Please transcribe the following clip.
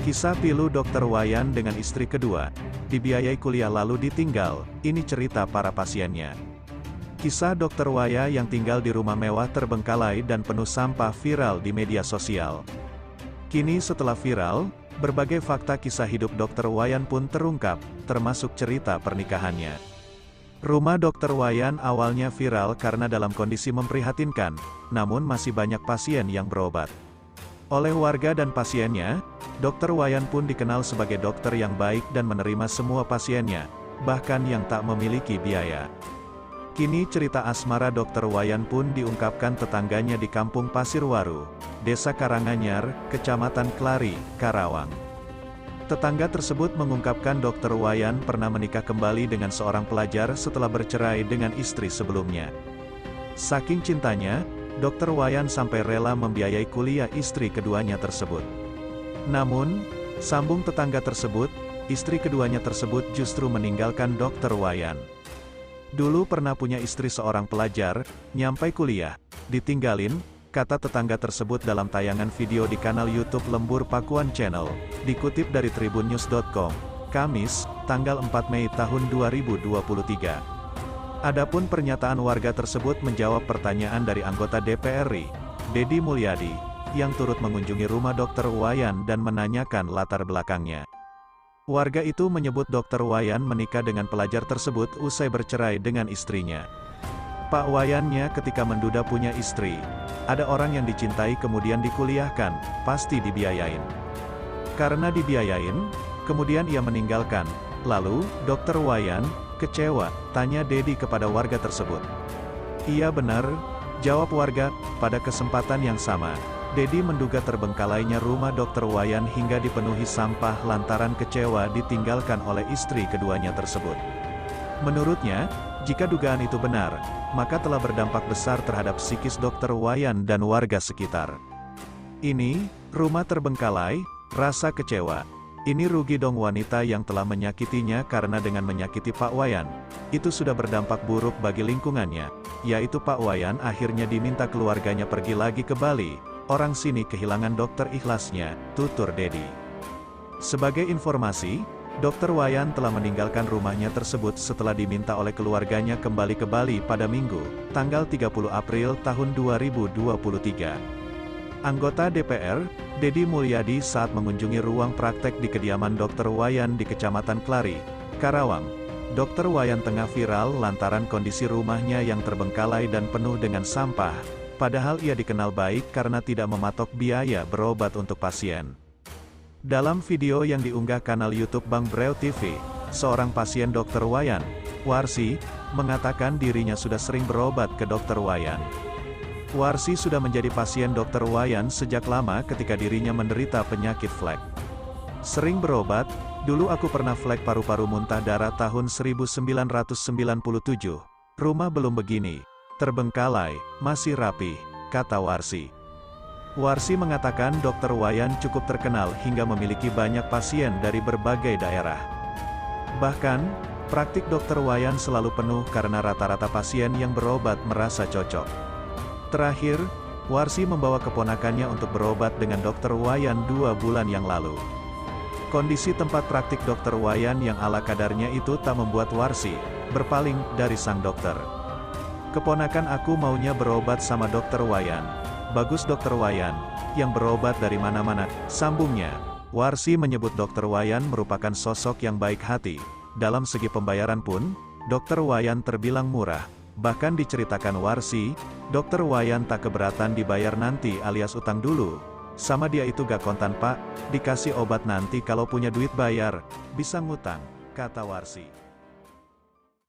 Kisah pilu Dr. Wayan dengan istri kedua, dibiayai kuliah lalu ditinggal, ini cerita para pasiennya. Kisah Dr. Waya yang tinggal di rumah mewah terbengkalai dan penuh sampah viral di media sosial. Kini setelah viral, berbagai fakta kisah hidup Dr. Wayan pun terungkap, termasuk cerita pernikahannya. Rumah Dr. Wayan awalnya viral karena dalam kondisi memprihatinkan, namun masih banyak pasien yang berobat. Oleh warga dan pasiennya, Dr. Wayan pun dikenal sebagai dokter yang baik dan menerima semua pasiennya, bahkan yang tak memiliki biaya. Kini cerita asmara Dr. Wayan pun diungkapkan tetangganya di Kampung Pasirwaru, Desa Karanganyar, Kecamatan Klari, Karawang. Tetangga tersebut mengungkapkan Dr. Wayan pernah menikah kembali dengan seorang pelajar setelah bercerai dengan istri sebelumnya. Saking cintanya, Dr. Wayan sampai rela membiayai kuliah istri keduanya tersebut. Namun, sambung tetangga tersebut, istri keduanya tersebut justru meninggalkan Dr. Wayan. Dulu pernah punya istri seorang pelajar, nyampai kuliah, ditinggalin, kata tetangga tersebut dalam tayangan video di kanal YouTube Lembur Pakuan Channel, dikutip dari tribunnews.com, Kamis, tanggal 4 Mei tahun 2023. Adapun pernyataan warga tersebut menjawab pertanyaan dari anggota DPR RI, Deddy Mulyadi, yang turut mengunjungi rumah Dr. Wayan dan menanyakan latar belakangnya. Warga itu menyebut Dr. Wayan menikah dengan pelajar tersebut usai bercerai dengan istrinya. Pak Wayannya ketika menduda punya istri, ada orang yang dicintai kemudian dikuliahkan, pasti dibiayain. Karena dibiayain, kemudian ia meninggalkan. Lalu, Dr. Wayan kecewa, tanya Deddy kepada warga tersebut. Iya benar, jawab warga. Pada kesempatan yang sama, Deddy menduga terbengkalainya rumah Dr. Wayan hingga dipenuhi sampah lantaran kecewa ditinggalkan oleh istri keduanya tersebut. Menurutnya, jika dugaan itu benar, maka telah berdampak besar terhadap psikis Dr. Wayan dan warga sekitar. Ini, rumah terbengkalai, rasa kecewa. Ini rugi dong wanita yang telah menyakitinya karena dengan menyakiti Pak Wayan, itu sudah berdampak buruk bagi lingkungannya, yaitu Pak Wayan akhirnya diminta keluarganya pergi lagi ke Bali. Orang sini kehilangan dokter ikhlasnya, tutur Deddy. Sebagai informasi, Dr. Wayan telah meninggalkan rumahnya tersebut setelah diminta oleh keluarganya kembali ke Bali pada Minggu, tanggal 30 April tahun 2023. Anggota DPR, Deddy Mulyadi saat mengunjungi ruang praktek di kediaman Dr. Wayan di Kecamatan Klari, Karawang. Dr. Wayan tengah viral lantaran kondisi rumahnya yang terbengkalai dan penuh dengan sampah. Padahal ia dikenal baik karena tidak mematok biaya berobat untuk pasien. Dalam video yang diunggah kanal YouTube Bang Breu TV, seorang pasien Dr. Wayan, Warsi, mengatakan dirinya sudah sering berobat ke Dr. Wayan. Warsi sudah menjadi pasien Dr. Wayan sejak lama ketika dirinya menderita penyakit flek. Sering berobat, dulu aku pernah flek paru-paru muntah darah tahun 1997. Rumah belum begini. Terbengkalai, masih rapih, kata Warsi. Warsi mengatakan Dr. Wayan cukup terkenal hingga memiliki banyak pasien dari berbagai daerah. Bahkan, praktik Dr. Wayan selalu penuh karena rata-rata pasien yang berobat merasa cocok. Terakhir, Warsi membawa keponakannya untuk berobat dengan Dr. Wayan 2 bulan yang lalu. Kondisi tempat praktik Dr. Wayan yang ala kadarnya itu tak membuat Warsi berpaling dari sang dokter. Keponakan aku maunya berobat sama Dr. Wayan. Bagus Dr. Wayan, yang berobat dari mana-mana, sambungnya. Warsi menyebut Dr. Wayan merupakan sosok yang baik hati. Dalam segi pembayaran pun, Dr. Wayan terbilang murah. Bahkan diceritakan Warsi, Dr. Wayan tak keberatan dibayar nanti alias utang dulu. Sama dia itu gak kontan pak, dikasih obat nanti kalau punya duit bayar, bisa ngutang, kata Warsi.